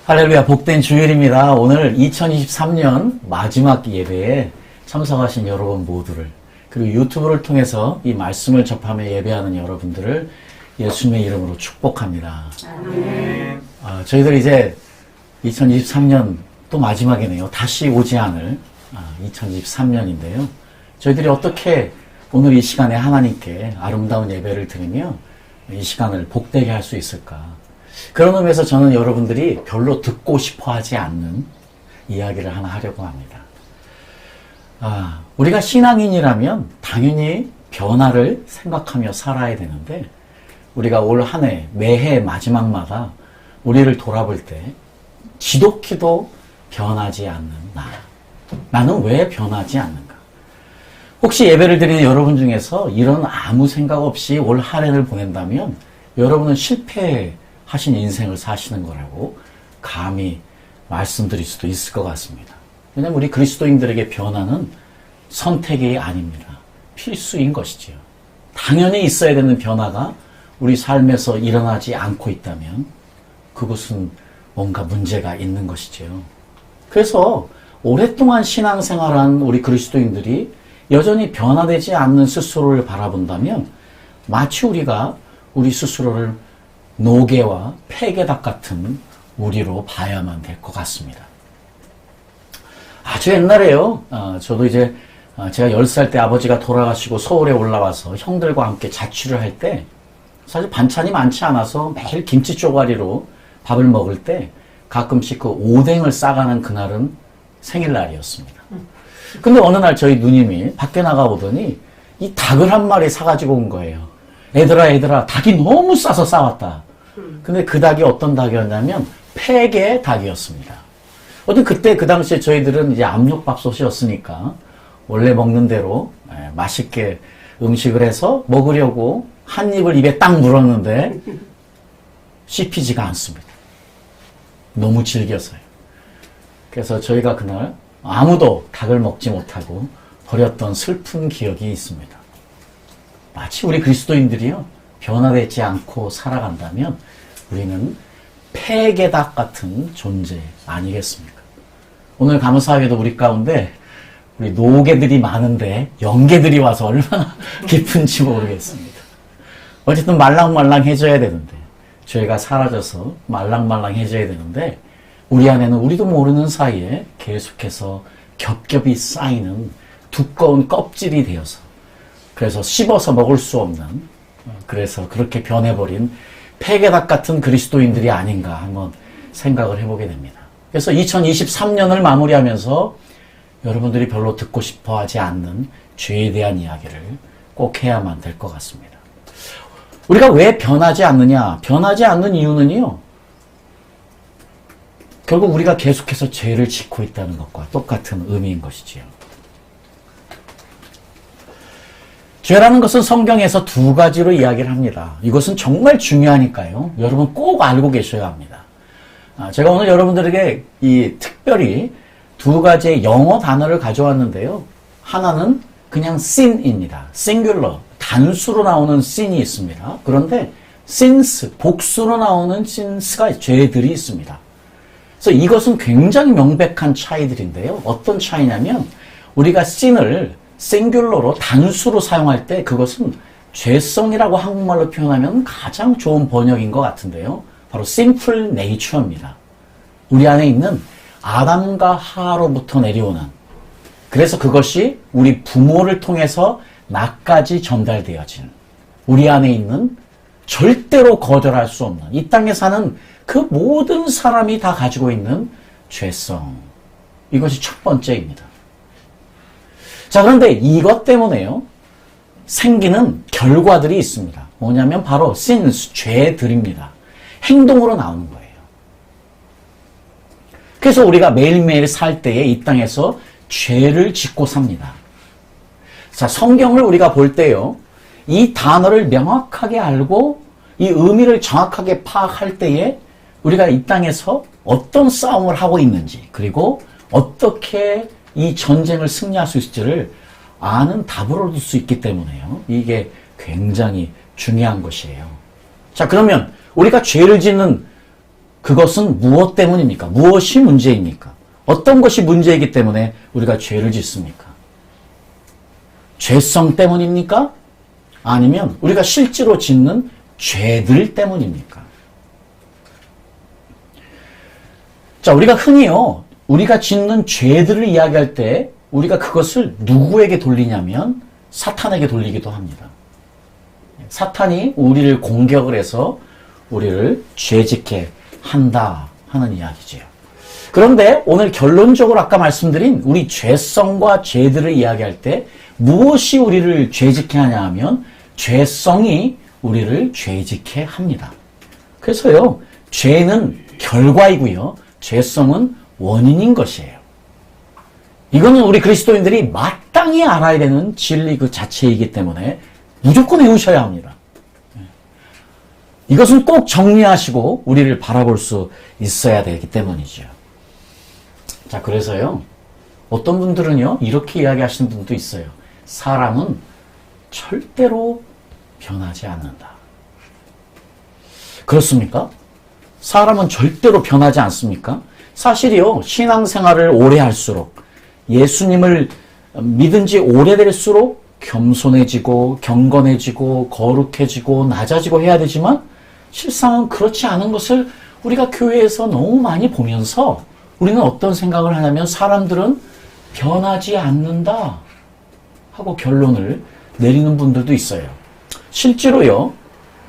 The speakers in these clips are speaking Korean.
할렐루야, 복된 주일입니다. 오늘 2023년 마지막 예배에 참석하신 여러분 모두를, 그리고 유튜브를 통해서 이 말씀을 접하며 예배하는 여러분들을 예수님의 이름으로 축복합니다. 아멘. 저희들 이제 2023년 또 마지막이네요. 다시 오지 않을 2023년인데요. 저희들이 어떻게 오늘 이 시간에 하나님께 아름다운 예배를 드리며 이 시간을 복되게 할 수 있을까? 그런 의미에서 저는 여러분들이 별로 듣고 싶어 하지 않는 이야기를 하나 하려고 합니다. 우리가 신앙인이라면 당연히 변화를 생각하며 살아야 되는데, 우리가 올 한 해, 매해 마지막마다 우리를 돌아볼 때 지독히도 변하지 않는 나는 왜 변하지 않는가? 혹시 예배를 드리는 여러분 중에서 이런 아무 생각 없이 올 한 해를 보낸다면 여러분은 실패하신 인생을 사시는 거라고 감히 말씀드릴 수도 있을 것 같습니다. 왜냐하면 우리 그리스도인들에게 변화는 선택이 아닙니다. 필수인 것이지요. 당연히 있어야 되는 변화가 우리 삶에서 일어나지 않고 있다면 그것은 뭔가 문제가 있는 것이지요. 그래서 오랫동안 신앙생활한 우리 그리스도인들이 여전히 변화되지 않는 스스로를 바라본다면 마치 우리가 우리 스스로를 노개와 폐개닭 같은 우리로 봐야만 될 것 같습니다. 아주 옛날에요. 저도 이제 제가 10살 때 아버지가 돌아가시고 서울에 올라와서 형들과 함께 자취를 할 때 사실 반찬이 많지 않아서 매일 김치 쪼가리로 밥을 먹을 때 가끔씩 그 오뎅을 싸가는 그날은 생일날이었습니다. 근데 어느 날 저희 누님이 밖에 나가보더니 이 닭을 한 마리 사가지고 온 거예요. 얘들아, 닭이 너무 싸서 싸왔다. 근데 그 닭이 어떤 닭이었냐면 폐개 닭이었습니다. 어쨌든 그때 그 당시에 저희들은 이제 압력밥솥이었으니까 원래 먹는 대로 맛있게 음식을 해서 먹으려고 한 입을 입에 딱 물었는데 씹히지가 않습니다. 너무 질겨서요. 그래서 저희가 그날 아무도 닭을 먹지 못하고 버렸던 슬픈 기억이 있습니다. 마치 우리 그리스도인들이요, 변화되지 않고 살아간다면 우리는 폐개닭 같은 존재 아니겠습니까? 오늘 감사하게도 우리 가운데 우리 노개들이 많은데 영개들이 와서 얼마나 기쁜지 모르겠습니다. 어쨌든 말랑말랑해져야 되는데, 죄가 사라져서 말랑말랑해져야 되는데, 우리 안에는 우리도 모르는 사이에 계속해서 겹겹이 쌓이는 두꺼운 껍질이 되어서, 그래서 씹어서 먹을 수 없는, 그래서 그렇게 변해버린 폐개닭 같은 그리스도인들이 아닌가 한번 생각을 해보게 됩니다. 그래서 2023년을 마무리하면서 여러분들이 별로 듣고 싶어 하지 않는 죄에 대한 이야기를 꼭 해야만 될 것 같습니다. 우리가 왜 변하지 않느냐? 변하지 않는 이유는요, 결국 우리가 계속해서 죄를 짓고 있다는 것과 똑같은 의미인 것이지요. 죄라는 것은 성경에서 두 가지로 이야기를 합니다. 이것은 정말 중요하니까요. 여러분 꼭 알고 계셔야 합니다. 제가 오늘 여러분들에게 특별히 두 가지의 영어 단어를 가져왔는데요. 하나는 그냥 sin입니다. singular, 단수로 나오는 sin이 있습니다. 그런데 sins, 복수로 나오는 sins가 죄들이 있습니다. 그래서 이것은 굉장히 명백한 차이들인데요. 어떤 차이냐면 우리가 sin을 싱귤러로 단수로 사용할 때 그것은 죄성이라고 한국말로 표현하면 가장 좋은 번역인 것 같은데요. 바로 sinful nature입니다. 우리 안에 있는 아담과 하로부터 내려오는, 그래서 그것이 우리 부모를 통해서 나까지 전달되어진 우리 안에 있는 절대로 거절할 수 없는, 이 땅에 사는 그 모든 사람이 다 가지고 있는 죄성, 이것이 첫 번째입니다. 자, 그런데 이것 때문에요, 생기는 결과들이 있습니다. 뭐냐면 바로 sins, 죄들입니다. 행동으로 나오는 거예요. 그래서 우리가 매일매일 살 때에 이 땅에서 죄를 짓고 삽니다. 자, 성경을 우리가 볼 때요, 이 단어를 명확하게 알고 이 의미를 정확하게 파악할 때에 우리가 이 땅에서 어떤 싸움을 하고 있는지, 그리고 어떻게 이 전쟁을 승리할 수 있을지를 아는 답을 얻을 수 있기 때문에요. 이게 굉장히 중요한 것이에요. 자, 그러면 우리가 죄를 짓는 그것은 무엇 때문입니까? 무엇이 문제입니까? 어떤 것이 문제이기 때문에 우리가 죄를 짓습니까? 죄성 때문입니까? 아니면 우리가 실제로 짓는 죄들 때문입니까? 자, 우리가 흔히요, 우리가 짓는 죄들을 이야기할 때 우리가 그것을 누구에게 돌리냐면 사탄에게 돌리기도 합니다. 사탄이 우리를 공격을 해서 우리를 죄짓게 한다 하는 이야기지요. 그런데 오늘 결론적으로 아까 말씀드린 우리 죄성과 죄들을 이야기할 때 무엇이 우리를 죄짓게 하냐 하면 죄성이 우리를 죄짓게 합니다. 그래서요, 죄는 결과이고요, 죄성은 원인인 것이에요. 이거는 우리 그리스도인들이 마땅히 알아야 되는 진리 그 자체이기 때문에 무조건 외우셔야 합니다. 이것은 꼭 정리하시고 우리를 바라볼 수 있어야 되기 때문이죠. 자, 그래서요, 어떤 분들은요, 이렇게 이야기하시는 분도 있어요. 사람은 절대로 변하지 않는다. 그렇습니까? 사람은 절대로 변하지 않습니까? 사실이요, 신앙생활을 오래 할수록, 예수님을 믿은 지 오래될수록 겸손해지고 경건해지고 거룩해지고 낮아지고 해야 되지만 실상은 그렇지 않은 것을 우리가 교회에서 너무 많이 보면서 우리는 어떤 생각을 하냐면 사람들은 변하지 않는다 하고 결론을 내리는 분들도 있어요. 실제로요,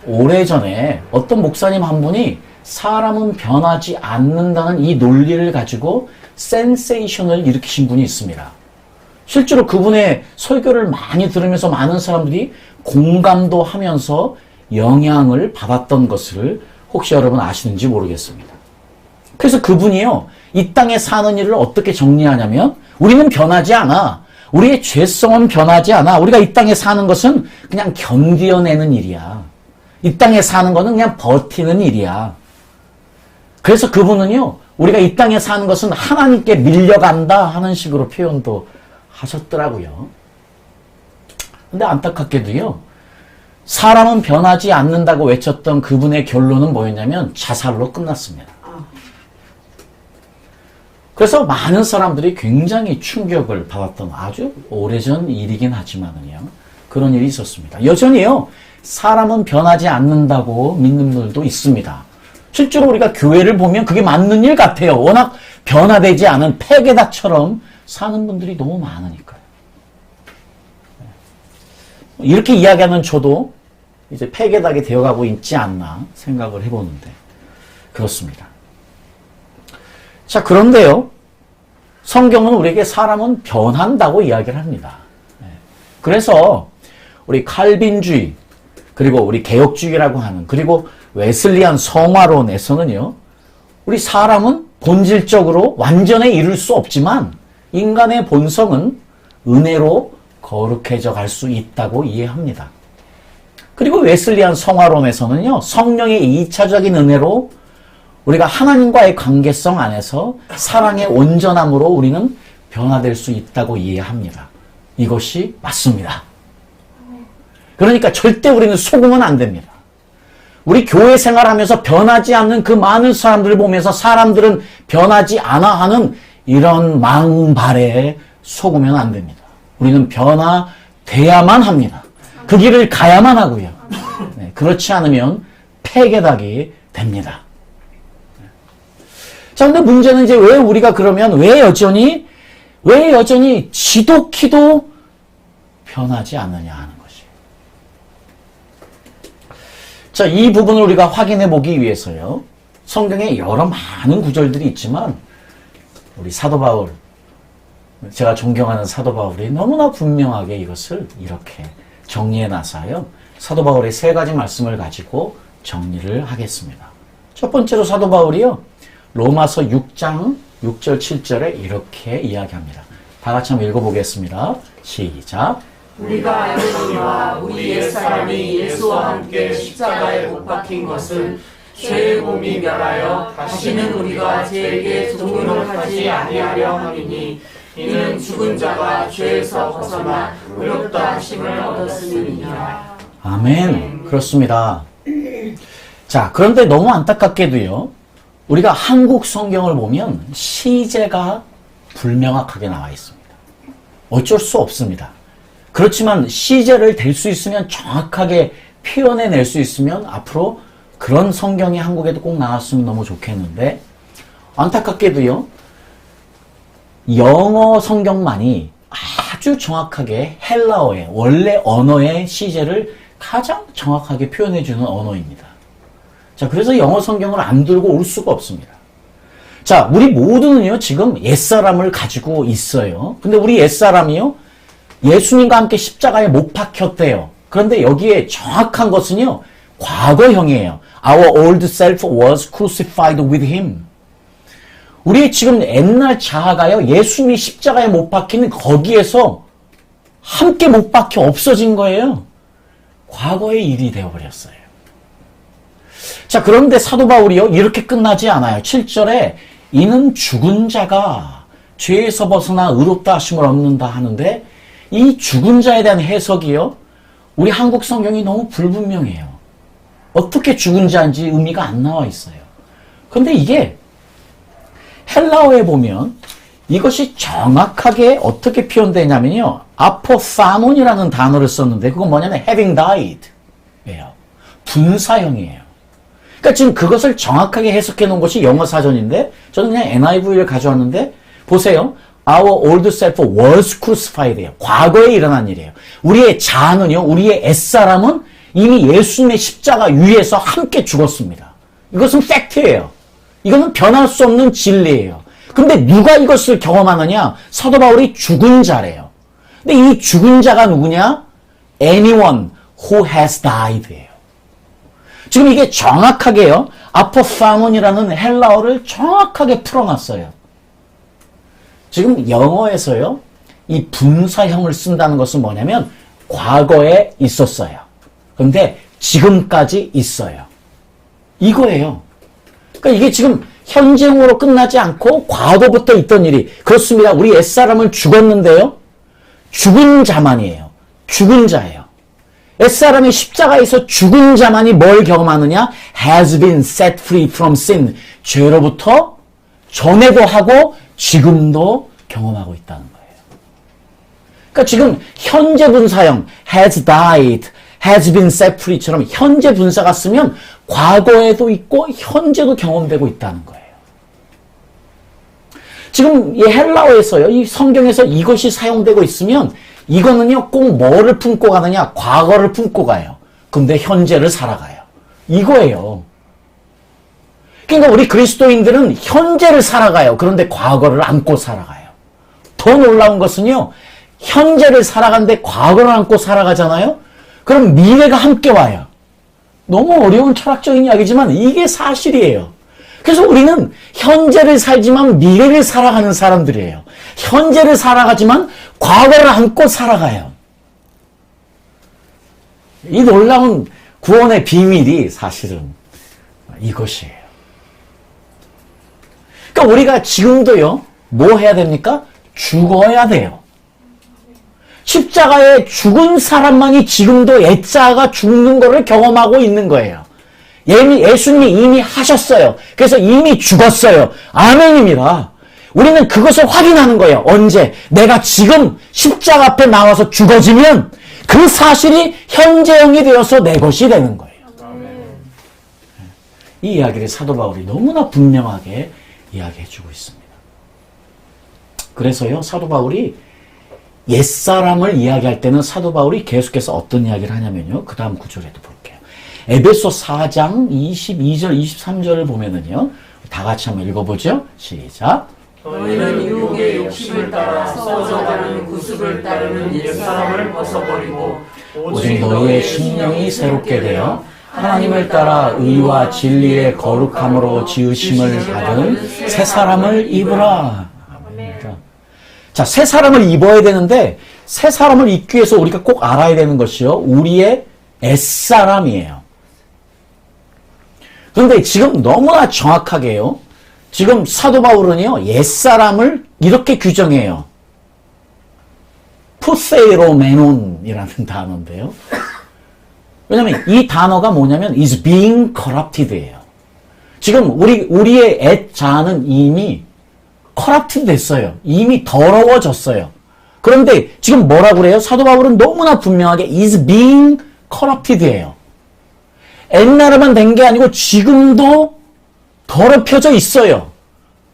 오래전에 어떤 목사님 한 분이 사람은 변하지 않는다는 이 논리를 가지고 센세이션을 일으키신 분이 있습니다. 실제로 그분의 설교를 많이 들으면서 많은 사람들이 공감도 하면서 영향을 받았던 것을 혹시 여러분 아시는지 모르겠습니다. 그래서 그분이요, 이 땅에 사는 일을 어떻게 정리하냐면 우리는 변하지 않아. 우리의 죄성은 변하지 않아. 우리가 이 땅에 사는 것은 그냥 견뎌내는 일이야. 이 땅에 사는 것은 그냥 버티는 일이야. 그래서 그분은요, 우리가 이 땅에 사는 것은 하나님께 밀려간다 하는 식으로 표현도 하셨더라고요. 근데 안타깝게도요, 사람은 변하지 않는다고 외쳤던 그분의 결론은 뭐였냐면 자살로 끝났습니다. 그래서 많은 사람들이 굉장히 충격을 받았던 아주 오래전 일이긴 하지만은요, 그런 일이 있었습니다. 여전히요, 사람은 변하지 않는다고 믿는 분들도 있습니다. 실제로 우리가 교회를 보면 그게 맞는 일 같아요. 워낙 변화되지 않은 폐괴닭처럼 사는 분들이 너무 많으니까요. 이렇게 이야기하는 저도 이제 폐괴닭이 되어가고 있지 않나 생각을 해보는데 그렇습니다. 자, 그런데요, 성경은 우리에게 사람은 변한다고 이야기를 합니다. 그래서 우리 칼빈주의, 그리고 우리 개혁주의라고 하는, 그리고 웨슬리안 성화론에서는요, 우리 사람은 본질적으로 완전에 이룰 수 없지만 인간의 본성은 은혜로 거룩해져 갈 수 있다고 이해합니다. 그리고 웨슬리안 성화론에서는요, 성령의 2차적인 은혜로 우리가 하나님과의 관계성 안에서 사랑의 온전함으로 우리는 변화될 수 있다고 이해합니다. 이것이 맞습니다. 그러니까 절대 우리는 속으면 안 됩니다. 우리 교회 생활하면서 변하지 않는 그 많은 사람들을 보면서 사람들은 변하지 않아 하는 이런 망발에 속으면 안 됩니다. 우리는 변화돼야만 합니다. 그 길을 가야만 하고요. 네, 그렇지 않으면 폐괴닭이 됩니다. 자, 근데 문제는 이제 왜 우리가 그러면 왜 여전히 지독히도 변하지 않느냐 하는 것이에요. 자, 이 부분을 우리가 확인해 보기 위해서요, 성경에 여러 많은 구절들이 있지만 우리 사도 바울, 제가 존경하는 사도 바울이 너무나 분명하게 이것을 이렇게 정리해 놔서요, 사도 바울의 세 가지 말씀을 가지고 정리를 하겠습니다. 첫 번째로 사도 바울이요, 로마서 6장 6절 7절에 이렇게 이야기합니다. 다 같이 한번 읽어보겠습니다. 시작. 우리가 알거니와 우리 옛사람이 예수와 함께 십자가에 못 박힌 것은 죄의 몸이 멸하여 다시는 우리가 죄에게 종노를 하지 아니하려 함이니 이는 죽은 자가 죄에서 벗어나 의롭다 하심을 얻었음이니라. 아멘. 그렇습니다. 자, 그런데 너무 안타깝게도요, 우리가 한국 성경을 보면 시제가 불명확하게 나와 있습니다. 어쩔 수 없습니다. 그렇지만 시제를 댈 수 있으면 정확하게 표현해낼 수 있으면 앞으로 그런 성경이 한국에도 꼭 나왔으면 너무 좋겠는데 안타깝게도요. 영어 성경만이 아주 정확하게 헬라어의 원래 언어의 시제를 가장 정확하게 표현해주는 언어입니다. 자, 그래서 영어 성경을 안 들고 올 수가 없습니다. 자, 우리 모두는요, 지금 옛사람을 가지고 있어요. 근데 우리 옛사람이요, 예수님과 함께 십자가에 못 박혔대요. 그런데 여기에 정확한 것은요, 과거형이에요. Our old self was crucified with him. 우리 지금 옛날 자아가요, 예수님이 십자가에 못 박히는 거기에서 함께 못 박혀 없어진 거예요. 과거의 일이 되어버렸어요. 자, 그런데 사도 바울이요, 이렇게 끝나지 않아요. 7절에 이는 죽은 자가 죄에서 벗어나 의롭다 하심을 얻는다 하는데 이 죽은 자에 대한 해석이요, 우리 한국 성경이 너무 불분명해요. 어떻게 죽은 자인지 의미가 안 나와 있어요. 그런데 이게 헬라어에 보면 이것이 정확하게 어떻게 표현되냐면요, 아포사몬이라는 단어를 썼는데 그건 뭐냐면 having died 예요. 분사형이에요. 그러니까 지금 그것을 정확하게 해석해 놓은 것이 영어 사전인데 저는 그냥 NIV를 가져왔는데 보세요. Our old self was crucified예요. 과거에 일어난 일이에요. 우리의 자아는요, 우리의 옛사람은 이미 예수님의 십자가 위에서 함께 죽었습니다. 이것은 팩트예요. 이거는 변할 수 없는 진리예요. 근데 누가 이것을 경험하느냐? 사도 바울이 죽은 자래요. 근데 이 죽은 자가 누구냐? Anyone who has died예요. 지금 이게 정확하게요, 아포사몬이라는 헬라어를 정확하게 풀어놨어요. 지금 영어에서요, 이 분사형을 쓴다는 것은 뭐냐면 과거에 있었어요. 그런데 지금까지 있어요. 이거예요. 그러니까 이게 지금 현재형으로 끝나지 않고 과거부터 있던 일이, 그렇습니다. 우리 옛사람은 죽었는데요, 죽은 자만이에요. 죽은 자예요. 옛사람이 십자가에서 죽은 자만이 뭘 경험하느냐? has been set free from sin. 죄로부터 전에도 하고 지금도 경험하고 있다는 거예요. 그러니까 지금 현재 분사형 has died, has been set free처럼 현재 분사가 쓰면 과거에도 있고 현재도 경험되고 있다는 거예요. 지금 이 헬라어에서요, 이 성경에서 이것이 사용되고 있으면 이거는요, 꼭 뭐를 품고 가느냐? 과거를 품고 가요. 근데 현재를 살아가요. 이거예요. 그러니까 우리 그리스도인들은 현재를 살아가요. 그런데 과거를 안고 살아가요. 더 놀라운 것은요, 현재를 살아가는데 과거를 안고 살아가잖아요? 그럼 미래가 함께 와요. 너무 어려운 철학적인 이야기지만 이게 사실이에요. 그래서 우리는 현재를 살지만 미래를 살아가는 사람들이에요. 현재를 살아가지만 과거를 안고 살아가요. 이 놀라운 구원의 비밀이 사실은 이것이에요. 그러니까 우리가 지금도요, 뭐 해야 됩니까? 죽어야 돼요. 십자가에 죽은 사람만이 지금도 옛자가 죽는 것을 경험하고 있는 거예요. 예수님이 이미 하셨어요. 그래서 이미 죽었어요. 아멘입니다. 우리는 그것을 확인하는 거예요. 언제? 내가 지금 십자가 앞에 나와서 죽어지면 그 사실이 현재형이 되어서 내 것이 되는 거예요. 이 이야기를 사도 바울이 너무나 분명하게 이야기해주고 있습니다. 그래서요, 사도 바울이 옛사람을 이야기할 때는 사도 바울이 계속해서 어떤 이야기를 하냐면요, 그 다음 구절에도 볼게요. 에베소 4장 22절 23절을 보면은요, 다 같이 한번 읽어보죠. 시작. 너희는 유혹의 욕심을 따라 썩어져가는 구습을 따르는 옛사람을 벗어버리고 오직 너희의 심령이 새롭게 되어 하나님을 따라 의와 진리의 거룩함으로 지으심을 받은 새 사람을 입으라. 자, 새 사람을 입어야 되는데 새 사람을 입기 위해서 우리가 꼭 알아야 되는 것이요, 우리의 옛사람이에요. 그런데 지금 너무나 정확하게요, 지금 사도 바울은요, 옛사람을 이렇게 규정해요. 푸세이로메논이라는 단어인데요. 왜냐면 이 단어가 뭐냐면 is being corrupted예요. 지금 우리의 옛 자아는 이미 커럽트 됐어요. 이미 더러워졌어요. 그런데 지금 뭐라고 그래요? 사도 바울은 너무나 분명하게 is being corrupted예요. 옛날에만 된 게 아니고 지금도 더럽혀져 있어요.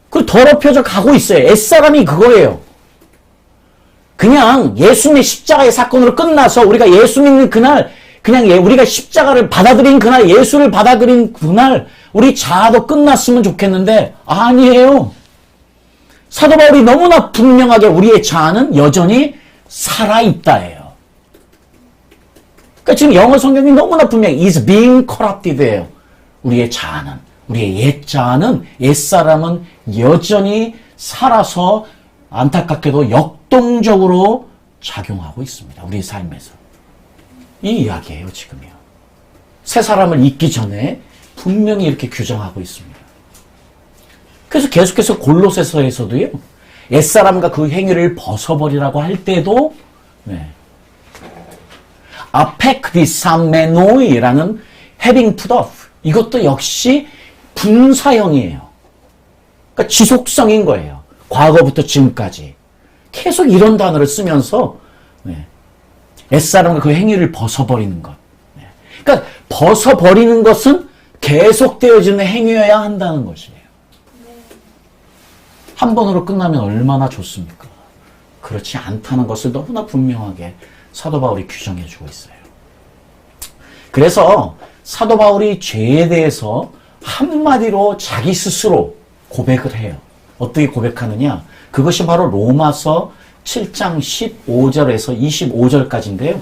그 더럽혀져 가고 있어요. 옛사람이 그거예요. 그냥 예수님의 십자가의 사건으로 끝나서 우리가 예수 믿는 그날, 그냥 우리가 십자가를 받아들인 그날, 예수를 받아들인 그날 우리 자아도 끝났으면 좋겠는데 아니에요. 사도 바울이 너무나 분명하게 우리의 자아는 여전히 살아있다예요. 그러니까 지금 영어 성경이 너무나 분명히 is being corrupted예요. 우리의 자아는, 우리의 옛 자아는, 옛사람은 여전히 살아서 안타깝게도 역동적으로 작용하고 있습니다. 우리 삶에서. 이 이야기예요, 지금요. 새 사람을 잊기 전에 분명히 이렇게 규정하고 있습니다. 그래서 계속해서 골로새서에서도요, 옛사람과 그 행위를 벗어버리라고 할 때도, 아펙디사메노이라는 having put off, 이것도 역시 분사형이에요. 그러니까 지속성인 거예요. 과거부터 지금까지. 계속 이런 단어를 쓰면서, 옛사람과 그 행위를 벗어버리는 것. 그러니까 벗어버리는 것은 계속되어지는 행위여야 한다는 것이에요. 한 번으로 끝나면 얼마나 좋습니까? 그렇지 않다는 것을 너무나 분명하게 사도 바울이 규정해 주고 있어요. 그래서 사도 바울이 죄에 대해서 한마디로 자기 스스로 고백을 해요. 어떻게 고백하느냐? 그것이 바로 로마서 7장 15절에서 25절까지인데요.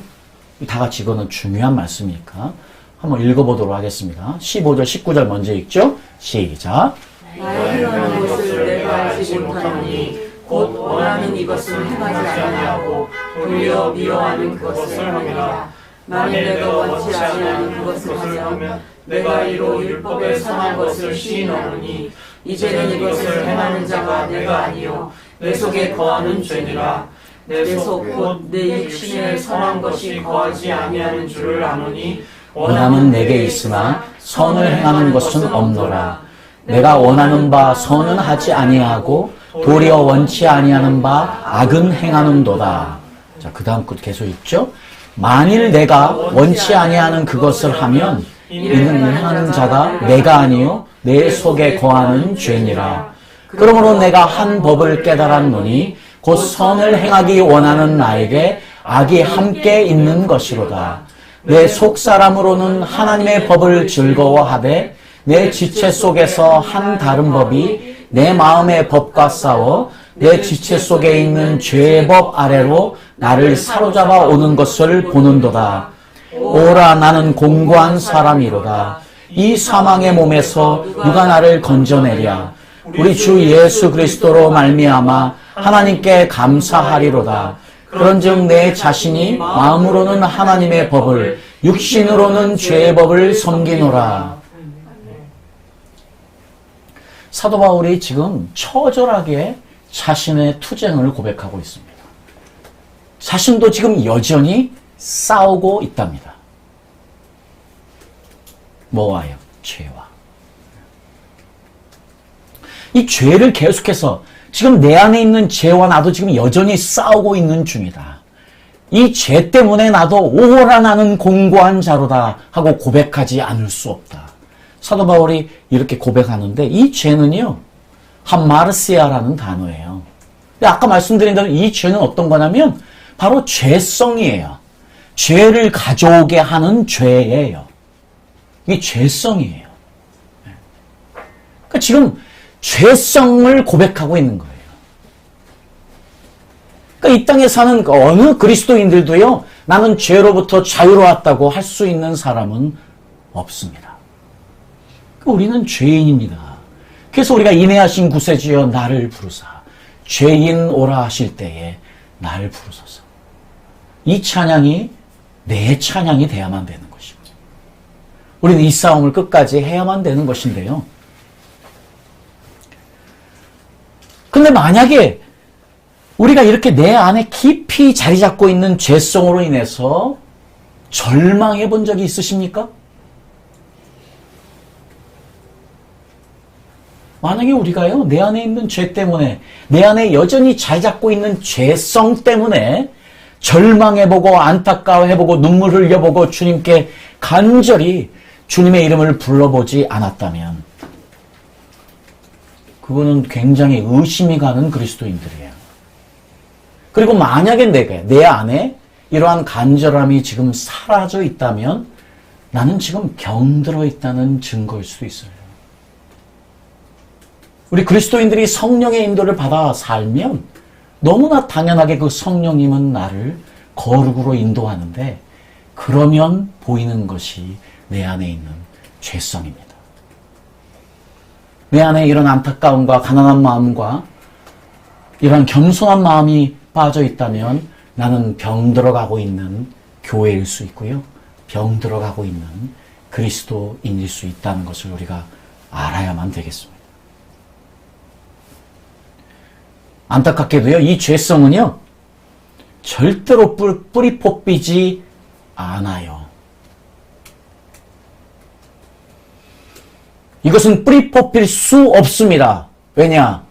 다 같이 이거는 중요한 말씀이니까 한번 읽어보도록 하겠습니다. 15절, 19절 먼저 읽죠? 시작. 나의 행하는 것을 내가 알지 못하노니 곧 원하는 이것을 행하지 아니하고 도리어 미워하는 그것을 하느니라. 만일 내가 원치 아니하는 그것을 하면 내가 이로 율법에 선한 것을 시인하노니 이제는 이것을 행하는 자가 내가 아니요 내 속에 거하는 죄니라. 내 속 곧 내 육신에 선한 것이 거하지 아니하는 줄을 아노니 원함은 내게 있으나 선을 행하는 것은 없노라. 내가 원하는 바 선은 하지 아니하고 도리어 원치 아니하는 바 악은 행하는도다. 자, 그 다음 끝 계속 읽죠. 만일 내가 원치 아니하는 그것을 하면 이는 행하는 자가 내가 아니요 내 속에 거하는 죄니라. 그러므로 내가 한 법을 깨달았노니 곧 선을 행하기 원하는 나에게 악이 함께 있는 것이로다. 내 속사람으로는 하나님의 법을 즐거워하되 내 지체 속에서 한 다른 법이 내 마음의 법과 싸워 내 지체 속에 있는 죄의 법 아래로 나를 사로잡아 오는 것을 보는도다. 오라 나는 공고한 사람이로다. 이 사망의 몸에서 누가 나를 건져내랴. 우리 주 예수 그리스도로 말미암아 하나님께 감사하리로다. 그런즉 내 자신이 마음으로는 하나님의 법을 육신으로는 죄의 법을 섬기노라. 사도 바울이 지금 처절하게 자신의 투쟁을 고백하고 있습니다. 자신도 지금 여전히 싸우고 있답니다. 뭐와요? 죄와. 이 죄를 계속해서 지금 내 안에 있는 죄와 나도 지금 여전히 싸우고 있는 중이다. 이 죄 때문에 나도 오호라 나는 공고한 자로다 하고 고백하지 않을 수 없다. 사도 바울이 이렇게 고백하는데 이 죄는요, 한마르시아라는 단어예요. 아까 말씀드린 대로 이 죄는 어떤 거냐면 바로 죄성이에요. 죄를 가져오게 하는 죄예요. 이게 죄성이에요. 그러니까 지금 죄성을 고백하고 있는 거예요. 그러니까 이 땅에 사는 어느 그리스도인들도요, 나는 죄로부터 자유로웠다고 할 수 있는 사람은 없습니다. 우리는 죄인입니다. 그래서 우리가 인애하신 구세주여 나를 부르사 죄인 오라 하실 때에 나를 부르소서. 이 찬양이 내 찬양이 돼야만 되는 것입니다. 우리는 이 싸움을 끝까지 해야만 되는 것인데요. 근데 만약에 우리가 이렇게 내 안에 깊이 자리 잡고 있는 죄성으로 인해서 절망해 본 적이 있으십니까? 만약에 우리가요, 내 안에 있는 죄 때문에, 내 안에 여전히 잘 잡고 있는 죄성 때문에 절망해보고 안타까워해보고 눈물 흘려보고 주님께 간절히 주님의 이름을 불러보지 않았다면 그거는 굉장히 의심이 가는 그리스도인들이에요. 그리고 만약에 내 안에 이러한 간절함이 지금 사라져 있다면 나는 지금 병들어 있다는 증거일 수도 있어요. 우리 그리스도인들이 성령의 인도를 받아 살면 너무나 당연하게 그 성령님은 나를 거룩으로 인도하는데 그러면 보이는 것이 내 안에 있는 죄성입니다. 내 안에 이런 안타까움과 가난한 마음과 이런 겸손한 마음이 빠져 있다면 나는 병들어가고 있는 교회일 수 있고요. 병들어가고 있는 그리스도인일 수 있다는 것을 우리가 알아야만 되겠습니다. 안타깝게도요, 이 죄성은요, 절대로 뿌리 뽑히지 않아요. 이것은 뿌리 뽑힐 수 없습니다. 왜냐?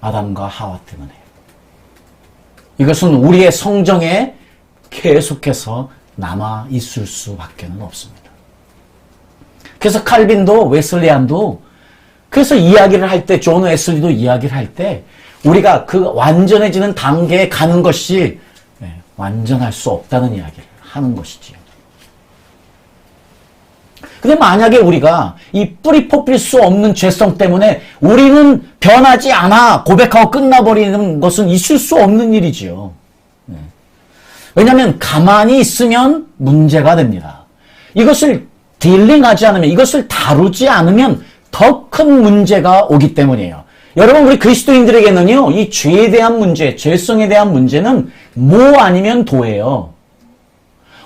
아담과 하와 때문에. 이것은 우리의 성정에 계속해서 남아 있을 수밖에는 없습니다. 그래서 칼빈도 웨슬리안도 그래서 이야기를 할 때, 존 웨슬리도 이야기를 할 때 우리가 그 완전해지는 단계에 가는 것이 완전할 수 없다는 이야기를 하는 것이지요. 근데 만약에 우리가 이 뿌리 뽑힐 수 없는 죄성 때문에 우리는 변하지 않아 고백하고 끝나버리는 것은 있을 수 없는 일이지요. 왜냐하면 가만히 있으면 문제가 됩니다. 이것을 딜링하지 않으면, 이것을 다루지 않으면 더 큰 문제가 오기 때문이에요. 여러분, 우리 그리스도인들에게는요, 이 죄에 대한 문제, 죄성에 대한 문제는 모 아니면 도예요.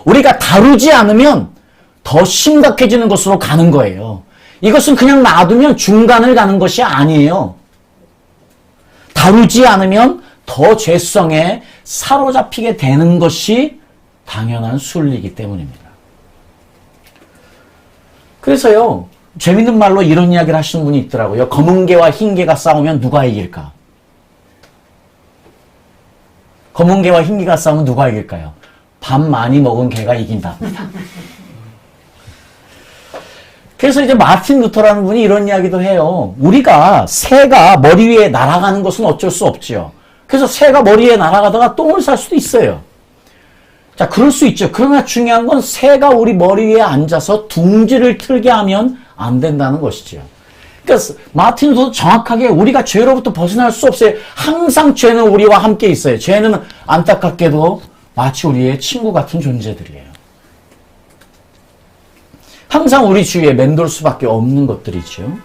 우리가 다루지 않으면 더 심각해지는 것으로 가는 거예요. 이것은 그냥 놔두면 중간을 가는 것이 아니에요. 다루지 않으면 더 죄성에 사로잡히게 되는 것이 당연한 순리이기 때문입니다. 그래서요, 재밌는 말로 이런 이야기를 하시는 분이 있더라고요. 검은 개와 흰 개가 싸우면 누가 이길까? 검은 개와 흰 개가 싸우면 누가 이길까요? 밥 많이 먹은 개가 이긴답니다. 그래서 이제 마틴 루터라는 분이 이런 이야기도 해요. 우리가 새가 머리 위에 날아가는 것은 어쩔 수 없지요. 그래서 새가 머리 위에 날아가다가 똥을 쌀 수도 있어요. 자, 그럴 수 있죠. 그러나 중요한 건 새가 우리 머리 위에 앉아서 둥지를 틀게 하면 안 된다는 것이지요. 그러니까 마틴 루터도 정확하게 우리가 죄로부터 벗어날 수 없어요. 항상 죄는 우리와 함께 있어요. 죄는 안타깝게도 마치 우리의 친구 같은 존재들이에요. 항상 우리 주위에 맴돌 수밖에 없는 것들이죠.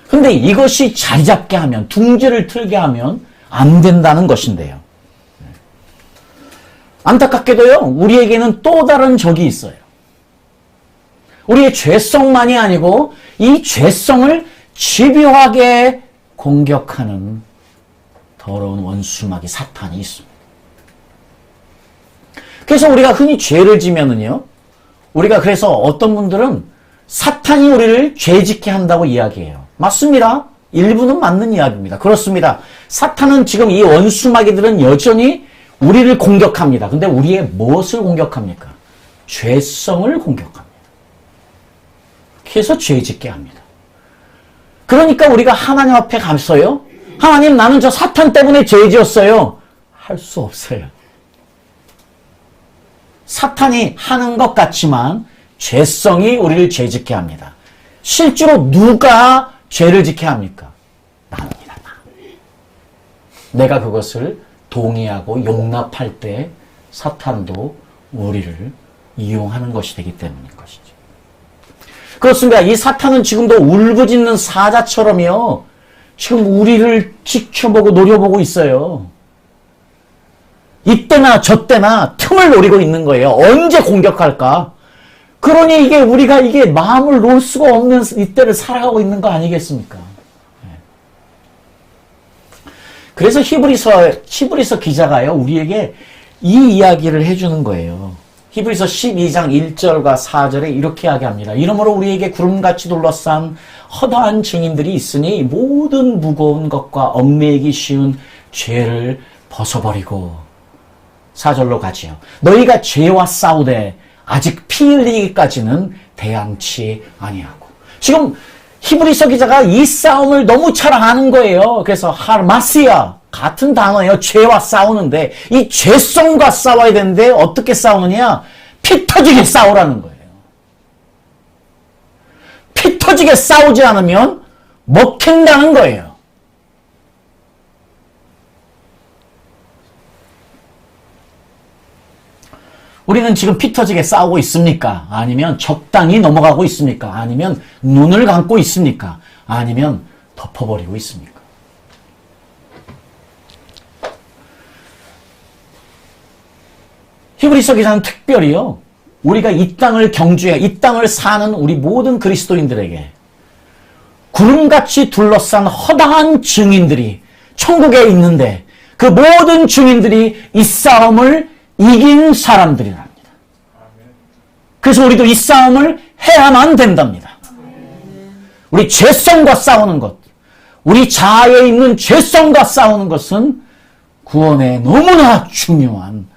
근데 이것이 자리 잡게 하면, 둥지를 틀게 하면 안 된다는 것인데요. 안타깝게도요, 우리에게는 또 다른 적이 있어요. 우리의 죄성만이 아니고 이 죄성을 집요하게 공격하는 더러운 원수마귀 사탄이 있습니다. 그래서 우리가 흔히 죄를 지면은요, 우리가 그래서 어떤 분들은 사탄이 우리를 죄짓게 한다고 이야기해요. 맞습니다. 일부는 맞는 이야기입니다. 그렇습니다. 사탄은 지금 이 원수마귀들은 여전히 우리를 공격합니다. 근데 우리의 무엇을 공격합니까? 죄성을 공격합니다. 그래서 죄짓게 합니다. 그러니까 우리가 하나님 앞에 가서요, 하나님, 나는 저 사탄 때문에 죄지었어요. 할 수 없어요. 사탄이 하는 것 같지만 죄성이 우리를 죄짓게 합니다. 실제로 누가 죄를 짓게 합니까? 나입니다. 내가 그것을 동의하고 용납할 때 사탄도 우리를 이용하는 것이 되기 때문인 것이죠. 그렇습니다. 이 사탄은 지금도 울부짖는 사자처럼요, 지금 우리를 지켜보고 노려보고 있어요. 이때나 저때나 틈을 노리고 있는 거예요. 언제 공격할까? 그러니 우리가 마음을 놓을 수가 없는 이때를 살아가고 있는 거 아니겠습니까? 그래서 히브리서 기자가요, 우리에게 이 이야기를 해주는 거예요. 히브리서 12장 1절과 4절에 이렇게 이야기합니다. 이러므로 우리에게 구름같이 둘러싼 허다한 증인들이 있으니 모든 무거운 것과 얽매이기 쉬운 죄를 벗어버리고 4절로 가지요. 너희가 죄와 싸우되 아직 피 흘리기까지는 대항치 아니하고. 지금 히브리서 기자가 이 싸움을 너무 잘 아는 거예요. 그래서 하르마시아 같은 단어예요. 죄와 싸우는데 이 죄성과 싸워야 되는데 어떻게 싸우느냐? 피 터지게 싸우라는 거예요. 피 터지게 싸우지 않으면 먹힌다는 거예요. 우리는 지금 피 터지게 싸우고 있습니까? 아니면 적당히 넘어가고 있습니까? 아니면 눈을 감고 있습니까? 아니면 덮어버리고 있습니까? 히브리서 기자는 특별히요, 우리가 이 땅을 경주해, 이 땅을 사는 우리 모든 그리스도인들에게 구름같이 둘러싼 허다한 증인들이 천국에 있는데 그 모든 증인들이 이 싸움을 이긴 사람들이랍니다. 그래서 우리도 이 싸움을 해야만 된답니다. 우리 죄성과 싸우는 것, 우리 자아에 있는 죄성과 싸우는 것은 구원에 너무나 중요한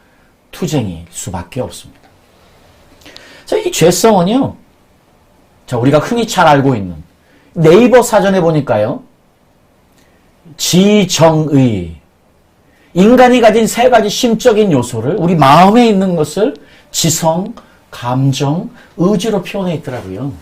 투쟁일 수밖에 없습니다. 자, 이 죄성은요, 자, 우리가 흔히 잘 알고 있는 네이버 사전에 보니까요, 지정의, 인간이 가진 세 가지 심적인 요소를, 우리 마음에 있는 것을 지성, 감정, 의지로 표현해 있더라고요.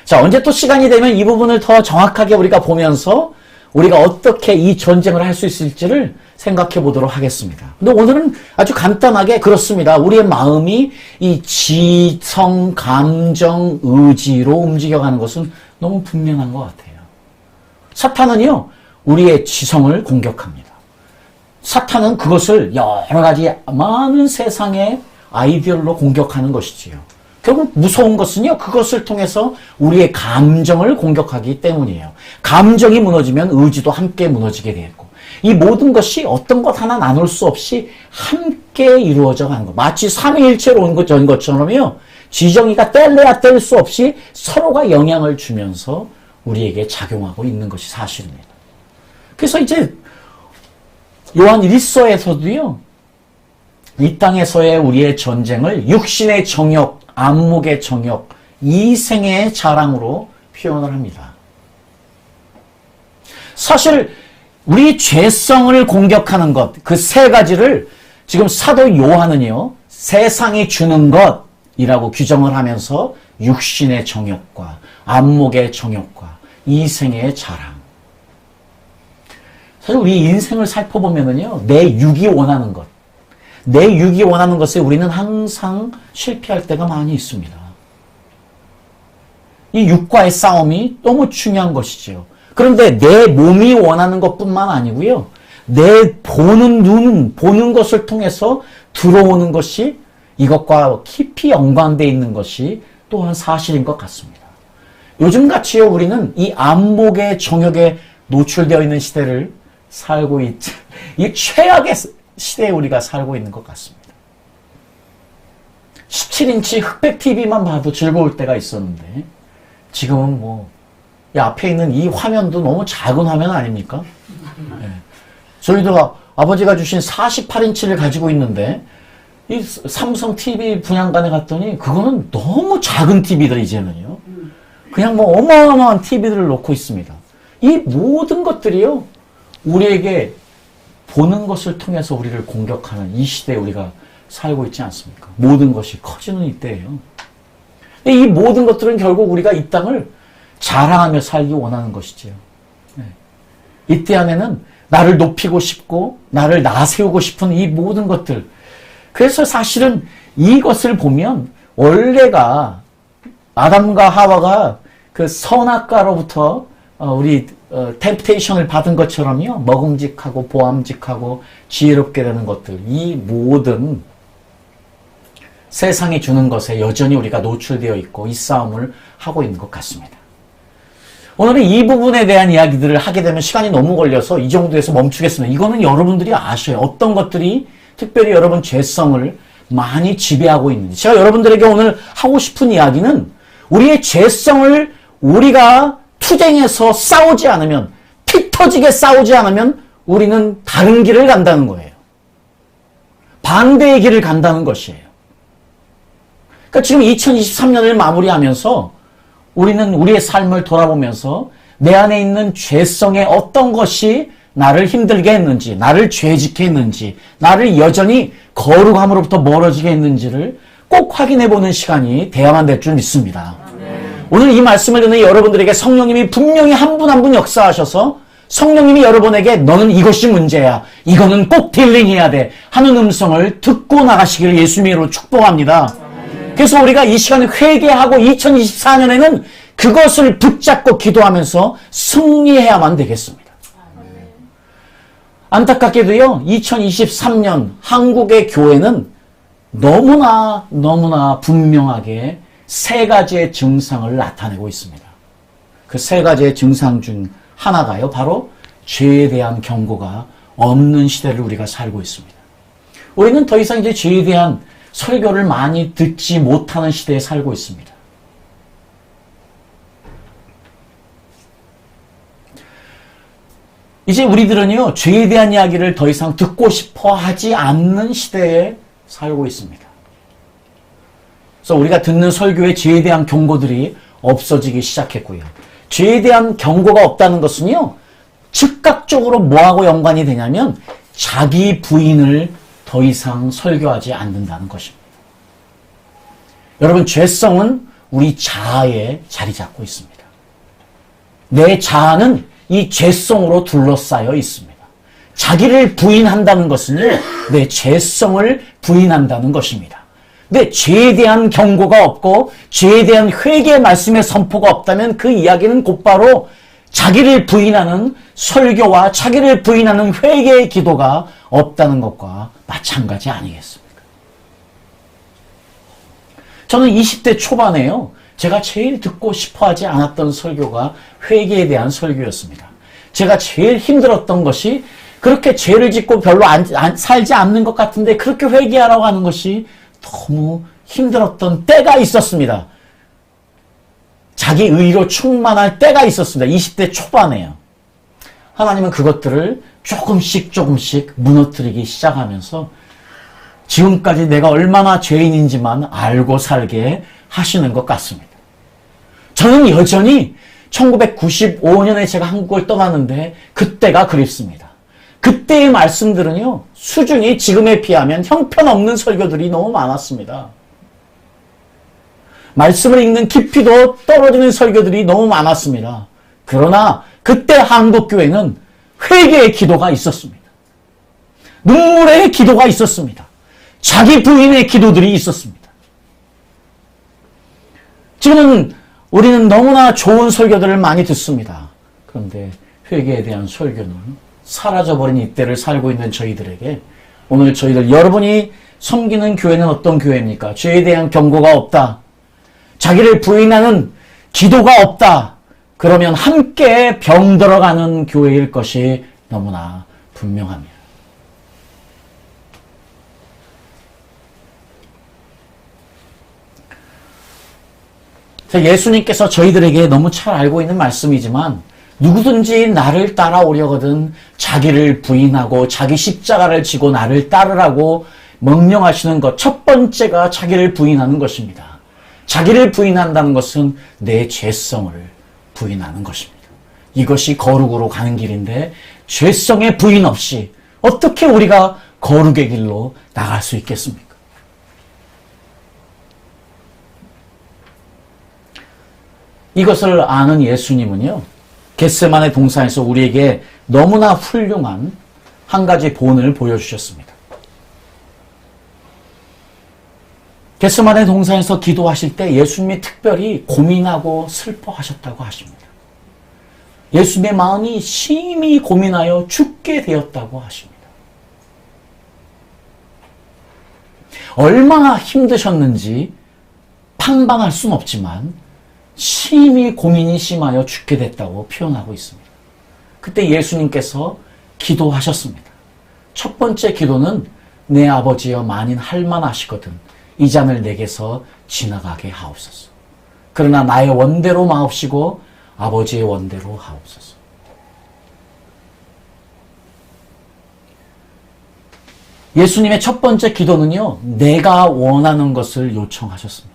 자, 언제 또 시간이 되면 이 부분을 더 정확하게 우리가 보면서 우리가 어떻게 이 전쟁을 할 수 있을지를 생각해 보도록 하겠습니다. 근데 오늘은 아주 간단하게 그렇습니다. 우리의 마음이 이 지성, 감정, 의지로 움직여가는 것은 너무 분명한 것 같아요. 사탄은요, 우리의 지성을 공격합니다. 사탄은 그것을 여러 가지 많은 세상의 아이디어로 공격하는 것이지요. 결국 무서운 것은요, 그것을 통해서 우리의 감정을 공격하기 때문이에요. 감정이 무너지면 의지도 함께 무너지게 되고, 이 모든 것이 어떤 것 하나 나눌 수 없이 함께 이루어져 가는 것. 마치 삼위일체로 온 것처럼요, 지정이가 뗄래야 뗄 수 없이 서로가 영향을 주면서 우리에게 작용하고 있는 것이 사실입니다. 그래서 이제 요한 1서에서도요, 이 땅에서의 우리의 전쟁을 육신의 정욕, 안목의 정욕, 이생의 자랑으로 표현을 합니다. 사실 우리 죄성을 공격하는 것, 그 세 가지를 지금 사도 요한은요, 세상이 주는 것이라고 규정을 하면서 육신의 정욕과 안목의 정욕과 이생의 자랑. 사실 우리 인생을 살펴보면은요, 내 육이 원하는 것, 내 육이 원하는 것에 우리는 항상 실패할 때가 많이 있습니다. 이 육과의 싸움이 너무 중요한 것이지요. 그런데 내 몸이 원하는 것뿐만 아니고요, 내 보는 눈, 보는 것을 통해서 들어오는 것이 이것과 깊이 연관되어 있는 것이 또한 사실인 것 같습니다. 요즘같이요, 우리는 이 안목의 정욕에 노출되어 있는 시대를 살고 있지, 이 최악의 시대에 우리가 살고 있는 것 같습니다. 17인치 흑백 TV만 봐도 즐거울 때가 있었는데, 지금은 뭐, 이 앞에 있는 이 화면도 너무 작은 화면 아닙니까? 네. 저희도 아버지가 주신 48인치를 가지고 있는데, 이 삼성 TV 분양관에 갔더니, 그거는 너무 작은 TV들, 이제는요. 그냥 뭐 어마어마한 TV들을 놓고 있습니다. 이 모든 것들이요, 우리에게 보는 것을 통해서 우리를 공격하는 이 시대에 우리가 살고 있지 않습니까? 모든 것이 커지는 이때예요. 이 모든 것들은 결국 우리가 이 땅을 자랑하며 살기 원하는 것이지요. 네. 이때 안에는 나를 높이고 싶고 나를 나세우고 싶은 이 모든 것들. 그래서 사실은 이것을 보면 원래가 아담과 하와가 그 선악과로부터 우리 템프테이션을 받은 것처럼요, 먹음직하고 보암직하고 지혜롭게 되는 것들, 이 모든 세상이 주는 것에 여전히 우리가 노출되어 있고 이 싸움을 하고 있는 것 같습니다. 오늘은 이 부분에 대한 이야기들을 하게 되면 시간이 너무 걸려서 이 정도에서 멈추겠습니다. 이거는 여러분들이 아셔요. 어떤 것들이 특별히 여러분 죄성을 많이 지배하고 있는지. 제가 여러분들에게 오늘 하고 싶은 이야기는 우리의 죄성을 우리가 투쟁해서 싸우지 않으면, 피 터지게 싸우지 않으면 우리는 다른 길을 간다는 거예요. 반대의 길을 간다는 것이에요. 그러니까 지금 2023년을 마무리하면서 우리는 우리의 삶을 돌아보면서 내 안에 있는 죄성의 어떤 것이 나를 힘들게 했는지, 나를 죄짓게 했는지, 나를 여전히 거룩함으로부터 멀어지게 했는지를 꼭 확인해보는 시간이 돼야만 될 줄 믿습니다. 오늘 이 말씀을 듣는 여러분들에게 성령님이 분명히 한 분 한 분 역사하셔서 성령님이 여러분에게 너는 이것이 문제야, 이거는 꼭 딜링해야 돼 하는 음성을 듣고 나가시기를 예수님의 이름으로 축복합니다. 그래서 우리가 이 시간에 회개하고 2024년에는 그것을 붙잡고 기도하면서 승리해야만 되겠습니다. 안타깝게도요, 2023년 한국의 교회는 너무나 분명하게 세 가지의 증상을 나타내고 있습니다. 그 세 가지의 증상 중 하나가요, 바로 죄에 대한 경고가 없는 시대를 우리가 살고 있습니다. 우리는 더 이상 이제 죄에 대한 설교를 많이 듣지 못하는 시대에 살고 있습니다. 이제 우리들은요, 죄에 대한 이야기를 더 이상 듣고 싶어 하지 않는 시대에 살고 있습니다. 그래서 우리가 듣는 설교에 죄에 대한 경고들이 없어지기 시작했고요. 죄에 대한 경고가 없다는 것은요, 즉각적으로 뭐하고 연관이 되냐면 자기 부인을 더 이상 설교하지 않는다는 것입니다. 여러분, 죄성은 우리 자아에 자리 잡고 있습니다. 내 자아는 이 죄성으로 둘러싸여 있습니다. 자기를 부인한다는 것은요, 내 죄성을 부인한다는 것입니다. 근데 죄에 대한 경고가 없고 죄에 대한 회개의 말씀의 선포가 없다면 그 이야기는 곧바로 자기를 부인하는 설교와 자기를 부인하는 회개의 기도가 없다는 것과 마찬가지 아니겠습니까? 저는 20대 초반에요, 제가 제일 듣고 싶어 하지 않았던 설교가 회개에 대한 설교였습니다. 제가 제일 힘들었던 것이 그렇게 죄를 짓고 별로 살지 않는 것 같은데 그렇게 회개하라고 하는 것이 너무 힘들었던 때가 있었습니다. 자기 의로 충만할 때가 있었습니다. 20대 초반에요. 하나님은 그것들을 조금씩 무너뜨리기 시작하면서 지금까지 내가 얼마나 죄인인지만 알고 살게 하시는 것 같습니다. 저는 여전히 1995년에 제가 한국을 떠났는데 그때가 그립습니다. 그때의 말씀들은요, 수준이 지금에 비하면 형편없는 설교들이 너무 많았습니다. 말씀을 읽는 깊이도 떨어지는 설교들이 너무 많았습니다. 그러나 그때 한국교회는 회개의 기도가 있었습니다. 눈물의 기도가 있었습니다. 자기 부인의 기도들이 있었습니다. 지금은 우리는 너무나 좋은 설교들을 많이 듣습니다. 그런데 회개에 대한 설교는 사라져버린 이때를 살고 있는 저희들에게 오늘 저희들 여러분이 섬기는 교회는 어떤 교회입니까? 죄에 대한 경고가 없다. 자기를 부인하는 기도가 없다. 그러면 함께 병들어가는 교회일 것이 너무나 분명합니다. 예수님께서 저희들에게 너무 잘 알고 있는 말씀이지만 누구든지 나를 따라오려거든 자기를 부인하고 자기 십자가를 지고 나를 따르라고 명령하시는 것, 첫 번째가 자기를 부인하는 것입니다. 자기를 부인한다는 것은 내 죄성을 부인하는 것입니다. 이것이 거룩으로 가는 길인데 죄성의 부인 없이 어떻게 우리가 거룩의 길로 나갈 수 있겠습니까? 이것을 아는 예수님은요, 겟세마네 동산에서 우리에게 너무나 훌륭한 한 가지 본을 보여주셨습니다. 겟세마네 동산에서 기도하실 때 예수님이 특별히 고민하고 슬퍼하셨다고 하십니다. 예수님의 마음이 심히 고민하여 죽게 되었다고 하십니다. 얼마나 힘드셨는지 판단할 수는 없지만 심히 고민이 심하여 죽게 됐다고 표현하고 있습니다. 그때 예수님께서 기도하셨습니다. 첫 번째 기도는 내 아버지여 만인 할만하시거든 이 잔을 내게서 지나가게 하옵소서. 그러나 나의 원대로 마옵시고 아버지의 원대로 하옵소서. 예수님의 첫 번째 기도는요, 내가 원하는 것을 요청하셨습니다.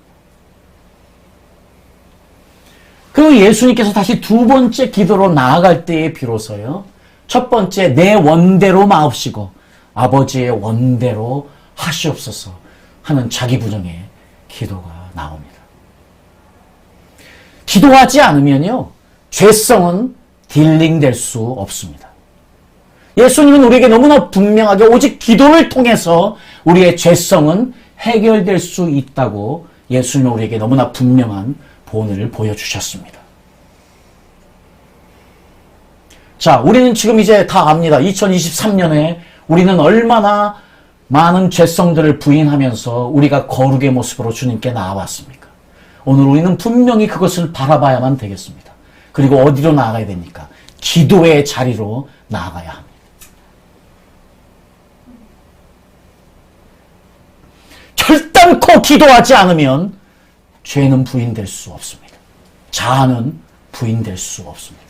그리고 예수님께서 다시 두 번째 기도로 나아갈 때에 비로소요, 첫 번째 내 원대로 마옵시고 아버지의 원대로 하시옵소서 하는 자기 부정의 기도가 나옵니다. 기도하지 않으면요, 죄성은 딜링될 수 없습니다. 예수님은 우리에게 너무나 분명하게 오직 기도를 통해서 우리의 죄성은 해결될 수 있다고 예수님은 우리에게 너무나 분명한 본을 보여주셨습니다. 자, 우리는 지금 이제 다 압니다. 2023년에 우리는 얼마나 많은 죄성들을 부인하면서 우리가 거룩의 모습으로 주님께 나아왔습니까? 오늘 우리는 분명히 그것을 바라봐야만 되겠습니다. 그리고 어디로 나아가야 됩니까? 기도의 자리로 나아가야 합니다. 결단코 기도하지 않으면 죄는 부인될 수 없습니다. 자아는 부인될 수 없습니다.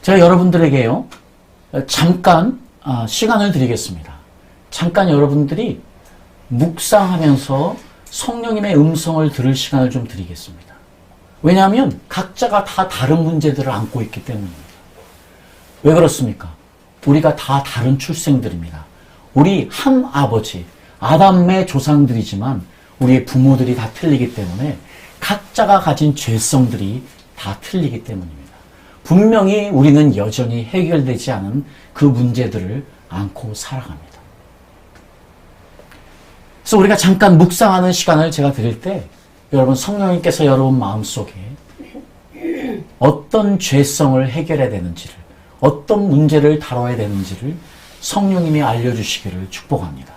제가 여러분들에게요, 잠깐 시간을 드리겠습니다. 잠깐 여러분들이 묵상하면서 성령님의 음성을 들을 시간을 좀 드리겠습니다. 왜냐하면 각자가 다 다른 문제들을 안고 있기 때문입니다. 왜 그렇습니까? 우리가 다 다른 출생들입니다. 우리 한 아버지, 아담의 조상들이지만 우리의 부모들이 다 틀리기 때문에 각자가 가진 죄성들이 다 틀리기 때문입니다. 분명히 우리는 여전히 해결되지 않은 그 문제들을 안고 살아갑니다. 그래서 우리가 잠깐 묵상하는 시간을 제가 드릴 때 여러분, 성령님께서 여러분 마음속에 어떤 죄성을 해결해야 되는지를, 어떤 문제를 다뤄야 되는지를 성령님이 알려주시기를 축복합니다.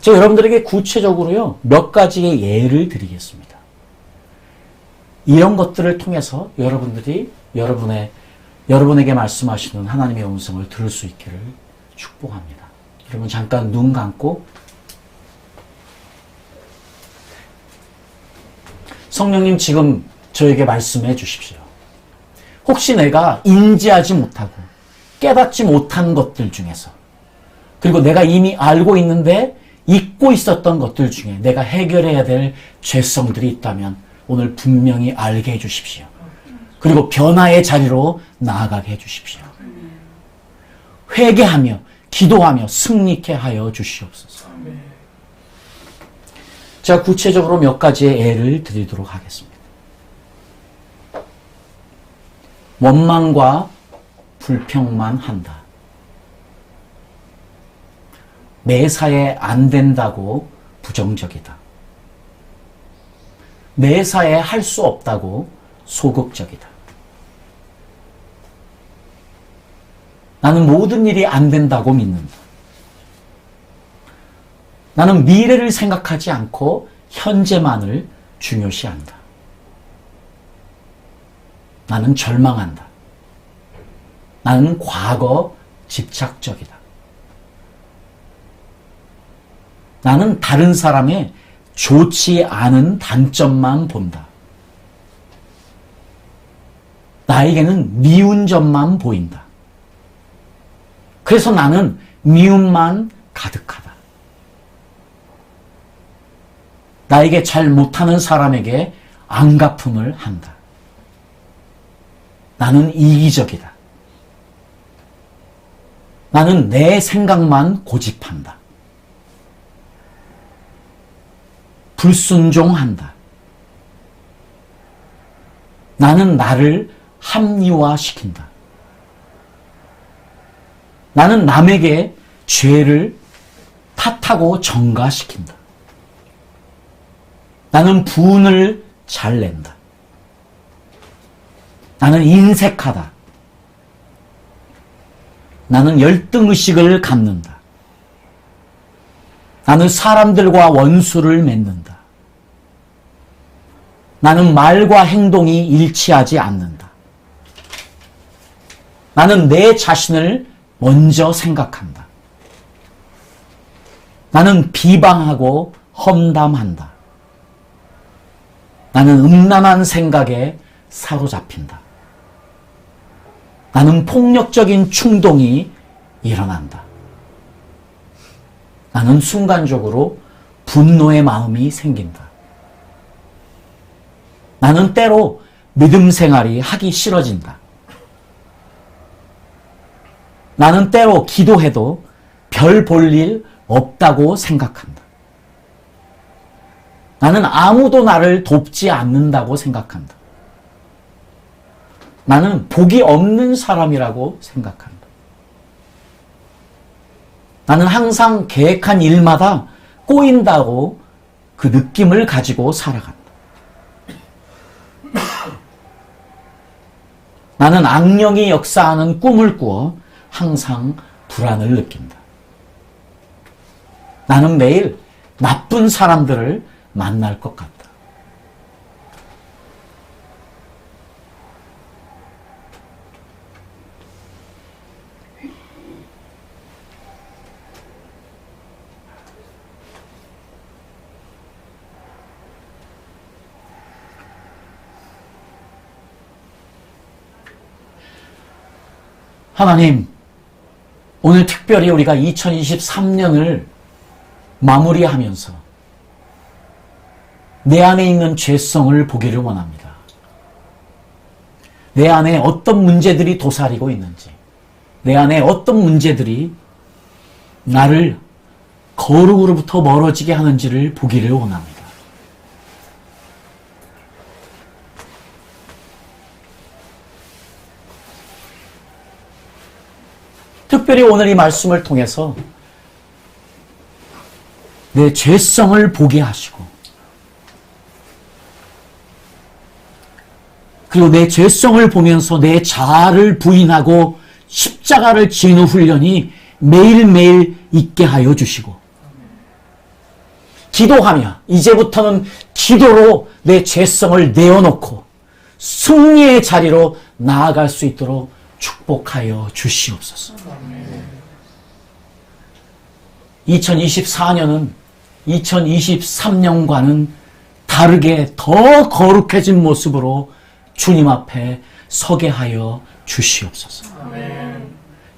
제가 여러분들에게 구체적으로요, 몇 가지의 예를 드리겠습니다. 이런 것들을 통해서 여러분들이 여러분에게 말씀하시는 하나님의 음성을 들을 수 있기를 축복합니다. 여러분, 잠깐 눈 감고 성령님 지금 저에게 말씀해 주십시오. 혹시 내가 인지하지 못하고 깨닫지 못한 것들 중에서, 그리고 내가 이미 알고 있는데 잊고 있었던 것들 중에 내가 해결해야 될 죄성들이 있다면 오늘 분명히 알게 해 주십시오. 그리고 변화의 자리로 나아가게 해 주십시오. 회개하며 기도하며 승리케 하여 주시옵소서. 제가 구체적으로 몇 가지의 예를 드리도록 하겠습니다. 원망과 불평만 한다. 매사에 안 된다고 부정적이다. 매사에 할 수 없다고 소극적이다. 나는 모든 일이 안 된다고 믿는다. 나는 미래를 생각하지 않고 현재만을 중요시한다. 나는 절망한다. 나는 과거 집착적이다. 나는 다른 사람의 좋지 않은 단점만 본다. 나에게는 미운 점만 보인다. 그래서 나는 미움만 가득하다. 나에게 잘 못하는 사람에게 안갚음을 한다. 나는 이기적이다. 나는 내 생각만 고집한다. 불순종한다. 나는 나를 합리화시킨다. 나는 남에게 죄를 탓하고 전가시킨다. 나는 분을 잘 낸다. 나는 인색하다. 나는 열등의식을 갖는다. 나는 사람들과 원수를 맺는다. 나는 말과 행동이 일치하지 않는다. 나는 내 자신을 먼저 생각한다. 나는 비방하고 험담한다. 나는 음란한 생각에 사로잡힌다. 나는 폭력적인 충동이 일어난다. 나는 순간적으로 분노의 마음이 생긴다. 나는 때로 믿음 생활이 하기 싫어진다. 나는 때로 기도해도 별 볼 일 없다고 생각한다. 나는 아무도 나를 돕지 않는다고 생각한다. 나는 복이 없는 사람이라고 생각한다. 나는 항상 계획한 일마다 꼬인다고 그 느낌을 가지고 살아간다. 나는 악령이 역사하는 꿈을 꾸어 항상 불안을 느낀다. 나는 매일 나쁜 사람들을 만날 것 같다. 하나님, 오늘 특별히 우리가 2023년을 마무리하면서 내 안에 있는 죄성을 보기를 원합니다. 내 안에 어떤 문제들이 도사리고 있는지, 내 안에 어떤 문제들이 나를 거룩으로부터 멀어지게 하는지를 보기를 원합니다. 특별히 오늘 이 말씀을 통해서 내 죄성을 보게 하시고, 그리고 내 죄성을 보면서 내 자아를 부인하고 십자가를 지는 훈련이 매일매일 있게 하여 주시고, 기도하며 이제부터는 기도로 내 죄성을 내어놓고 승리의 자리로 나아갈 수 있도록 축복하여 주시옵소서. 2024년은 2023년과는 다르게 더 거룩해진 모습으로 주님 앞에 서게 하여 주시옵소서.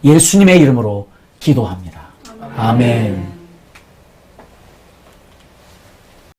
예수님의 이름으로 기도합니다. 아멘.